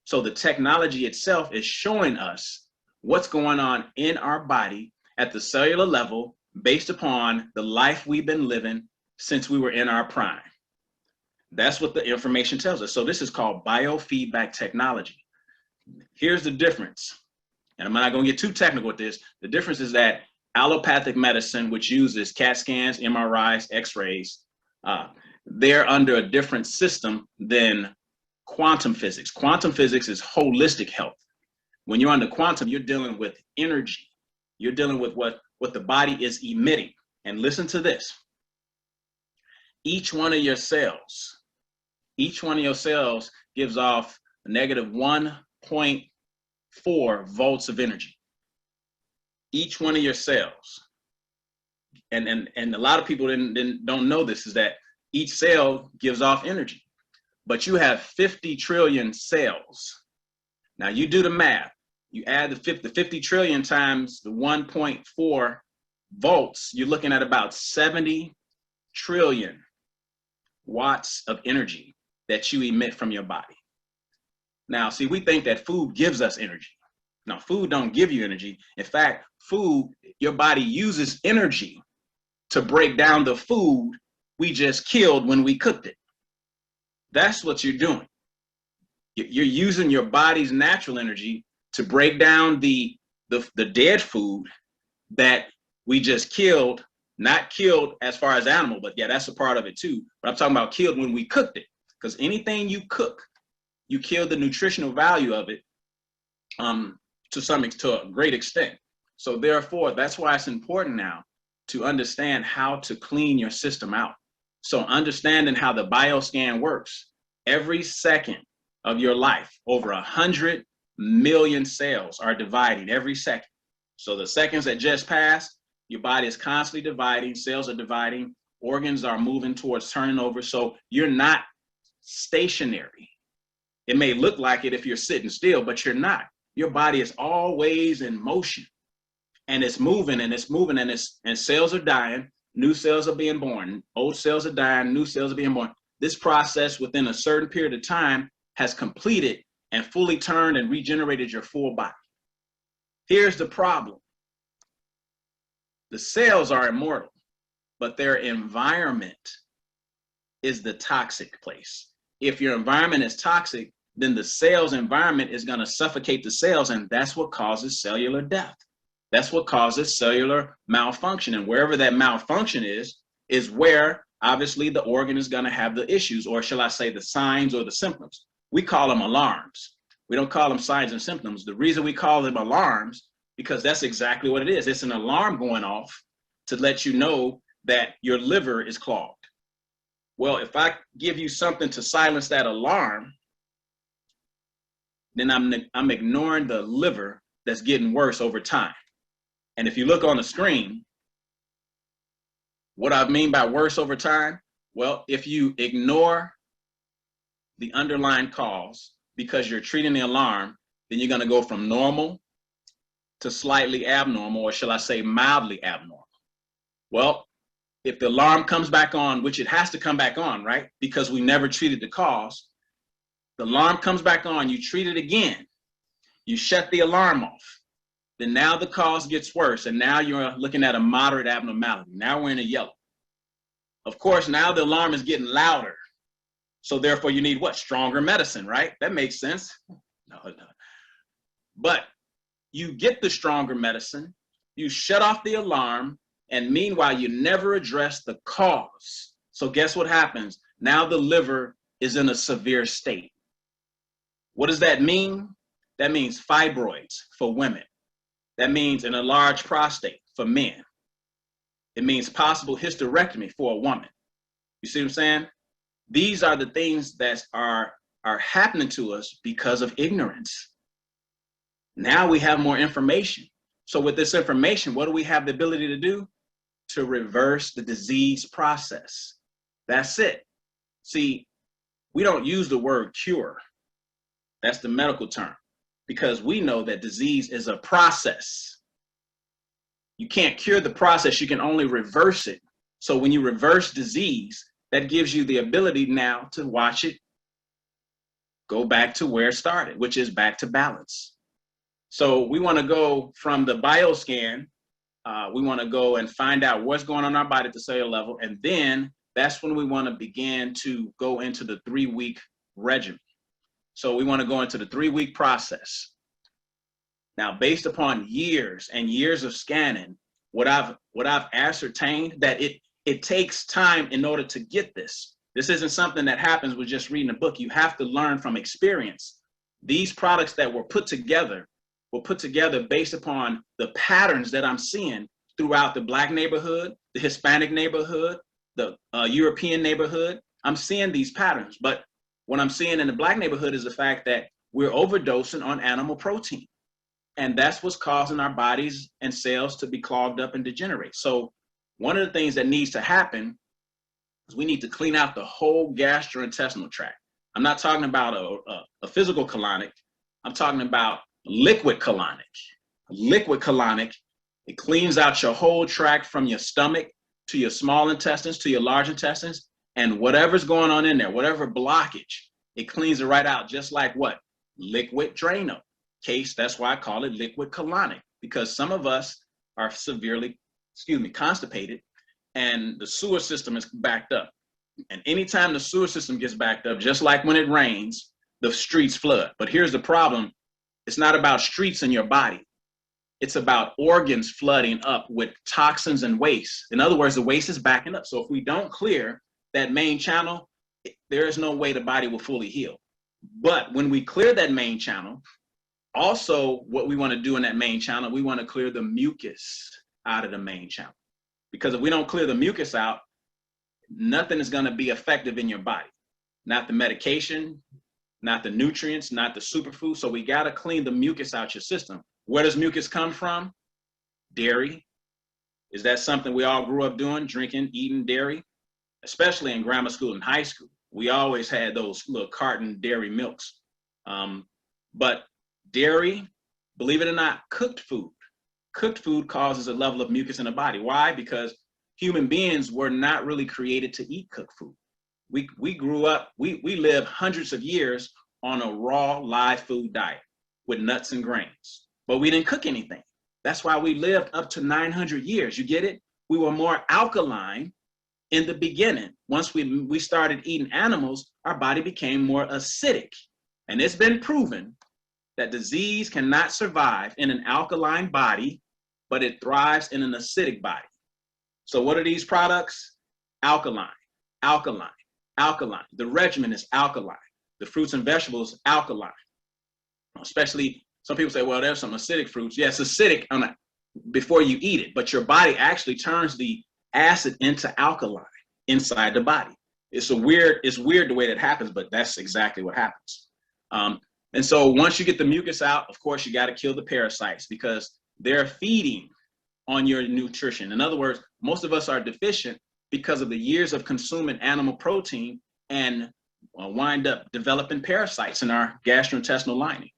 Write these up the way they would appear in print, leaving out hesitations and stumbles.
So the technology itself is showing us what's going on in our body at the cellular level based upon the life we've been living since we were in our prime. That's what the information tells us. So this is called biofeedback technology. Here's the difference, and I'm not going to get too technical with this. The difference is that allopathic medicine, which uses CAT scans, MRIs, X-rays, they're under a different system than quantum physics. Quantum physics is holistic health. When you're under quantum, you're dealing with energy. You're dealing with what the body is emitting. And listen to this. Each one of your cells gives off a negative 1.4 volts of energy. Each one of your cells. And a lot of people don't know this, is that each cell gives off energy. But you have 50 trillion cells. Now you do the math. You add the 50 trillion times the 1.4 volts, you're looking at about 70 trillion watts of energy that you emit from your body. Now, see, we think that food gives us energy. Now, food don't give you energy. In fact, food, your body uses energy to break down the food we just killed when we cooked it. That's what you're doing. You're using your body's natural energy to break down the dead food that we just killed, not killed as far as animal, but yeah, that's a part of it too. But I'm talking about killed when we cooked it, because anything you cook, you kill the nutritional value of it to a great extent. So therefore, that's why it's important now to understand how to clean your system out. So understanding how the bioscan works, every second of your life, over 100 million cells are dividing every second. So the seconds that just passed, your body is constantly dividing, cells are dividing, organs are moving towards turning over. So you're not stationary. It may look like it if you're sitting still, but you're not. Your body is always in motion, and it's moving and it's moving, and cells are dying, new cells are being born, old cells are dying, new cells are being born. This process within a certain period of time has completed and fully turned and regenerated your full body. Here's the problem. The cells are immortal, but their environment is the toxic place. If your environment is toxic, then the cell's environment is going to suffocate the cells, and that's what causes cellular death. That's what causes cellular malfunction. And wherever that malfunction is where obviously the organ is going to have the issues, or shall I say the signs or the symptoms. We call them alarms. We don't call them signs and symptoms. The reason we call them alarms, because that's exactly what it is. It's an alarm going off to let you know that your liver is clogged. Well, if I give you something to silence that alarm, then I'm ignoring the liver that's getting worse over time. And if you look on the screen, what I mean by worse over time, well, if you ignore the underlying cause because you're treating the alarm, then you're going to go from normal to slightly abnormal, or shall I say mildly abnormal. Well, if the alarm comes back on, which it has to come back on, right? Because we never treated the cause. The alarm comes back on, you treat it again, you shut the alarm off. Then now the cause gets worse, and now you're looking at a moderate abnormality. Now we're in a yellow. Of course, now the alarm is getting louder. So therefore you need what? Stronger medicine, right? That makes sense. No. But you get the stronger medicine, you shut off the alarm, and meanwhile you never address the cause. So guess what happens? Now the liver is in a severe state. What does that mean? That means fibroids for women. That means an enlarged prostate for men. It means possible hysterectomy for a woman. You see what I'm saying? These are the things that are happening to us because of ignorance. Now we have more information. So with this information, what do we have the ability to do? To reverse the disease process. That's it. See, we don't use the word cure. That's the medical term, because we know that disease is a process. You can't cure the process, you can only reverse it. So when you reverse disease, that gives you the ability now to watch it go back to where it started, which is back to balance. So we want to go from the bioscan. We want to go and find out what's going on in our body at the cellular level. And then that's when we want to begin to go into the 3-week regimen. So we want to go into the 3-week process. Now, based upon years and years of scanning, what I've ascertained that it takes time in order to get this. This isn't something that happens with just reading a book. You have to learn from experience. These products that were put together based upon the patterns that I'm seeing throughout the Black neighborhood, the Hispanic neighborhood, the European neighborhood. I'm seeing these patterns, but what I'm seeing in the Black neighborhood is the fact that we're overdosing on animal protein. And that's what's causing our bodies and cells to be clogged up and degenerate. So one of the things that needs to happen is we need to clean out the whole gastrointestinal tract. I'm not talking about a physical colonic. I'm talking about liquid colonic. Liquid colonic, it cleans out your whole tract from your stomach to your small intestines to your large intestines, and whatever's going on in there, whatever blockage, it cleans it right out, just like what? Liquid Drano. Case, that's why I call it liquid colonic, because some of us are severely, constipated, and the sewer system is backed up. And anytime the sewer system gets backed up, just like when it rains, the streets flood. But here's the problem. It's not about streets in your body. It's about organs flooding up with toxins and waste. In other words, the waste is backing up. So if we don't clear that main channel, there is no way the body will fully heal. But when we clear that main channel, also what we want to do in that main channel, we want to clear the mucus out of the main channel. Because if we don't clear the mucus out, nothing is going to be effective in your body. Not the medication, not the nutrients, not the superfood. So we got to clean the mucus out your system. Where does mucus come from? Dairy. Is that something we all grew up doing, drinking, eating dairy? Especially in grammar school and high school. We always had those little carton dairy milks. But dairy, believe it or not, cooked food causes a level of mucus in the body. Why? Because human beings were not really created to eat cooked food. We grew up, we lived hundreds of years on a raw live food diet with nuts and grains, but we didn't cook anything. That's why we lived up to 900 years. You get it? We were more alkaline in the beginning. Once we started eating animals, our body became more acidic. And it's been proven that disease cannot survive in an alkaline body, but it thrives in an acidic body. So what are these products? Alkaline, alkaline, alkaline. The regimen is alkaline. The fruits and vegetables, alkaline. Especially, some people say, well, there's some acidic fruits. Yes, acidic before you eat it, but your body actually turns the acid into alkaline inside the body. It's weird the way that happens, but that's exactly what happens. And so once you get the mucus out, of course, you got to kill the parasites because they're feeding on your nutrition. In other words, most of us are deficient because of the years of consuming animal protein and wind up developing parasites in our gastrointestinal lining.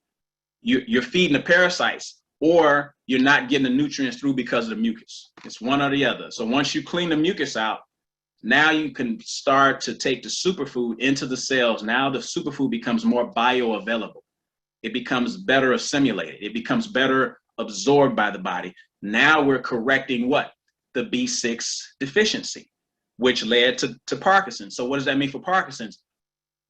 You're feeding the parasites, or you're not getting the nutrients through because of the mucus. It's one or the other. So once you clean the mucus out, now you can start to take the superfood into the cells. Now the superfood becomes more bioavailable. It becomes better assimilated. It becomes better absorbed by the body. Now we're correcting what? The B6 deficiency, which led to Parkinson's. So what does that mean for Parkinson's?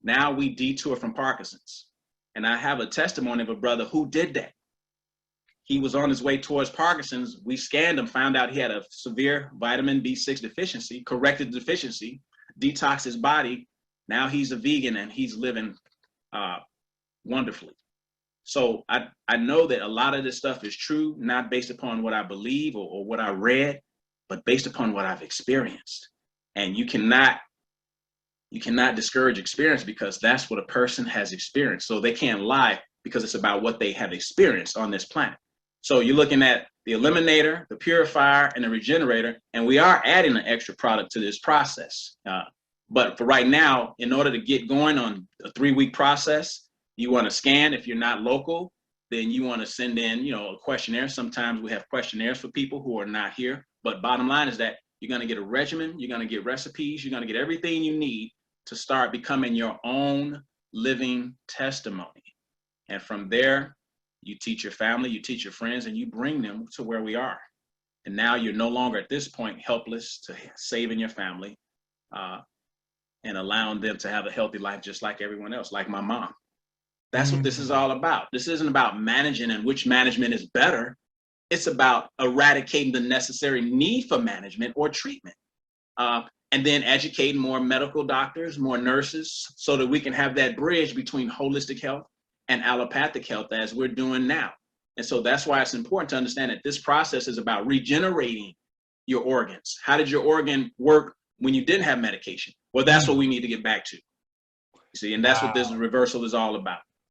Now we detour from Parkinson's. And I have a testimony of a brother who did that. He was on his way towards Parkinson's. We scanned him, found out he had a severe vitamin B6 deficiency, corrected the deficiency, detoxed his body. Now he's a vegan and he's living wonderfully. So I know that a lot of this stuff is true, not based upon what I believe or what I read, but based upon what I've experienced. And you cannot discourage experience because that's what a person has experienced. So they can't lie because it's about what they have experienced on this planet. So you're looking at the eliminator, the purifier, and the regenerator, and we are adding an extra product to this process. But for right now, in order to get going on a 3-week process, you want to scan. If you're not local, then you want to send in, a questionnaire. Sometimes we have questionnaires for people who are not here. But bottom line is that you're going to get a regimen, you're going to get recipes, you're going to get everything you need to start becoming your own living testimony. And from there, you teach your family, you teach your friends, and you bring them to where we are. And now you're no longer at this point helpless to saving your family and allowing them to have a healthy life just like everyone else, like my mom. That's what this is all about. This isn't about managing and which management is better. It's about eradicating the necessary need for management or treatment. And then educating more medical doctors, more nurses, so that we can have that bridge between holistic health and allopathic health as we're doing now. And so that's why it's important to understand that this process is about regenerating your organs. How did your organ work when you didn't have medication? Well, that's what we need to get back to. You see, and that's what this reversal is all about.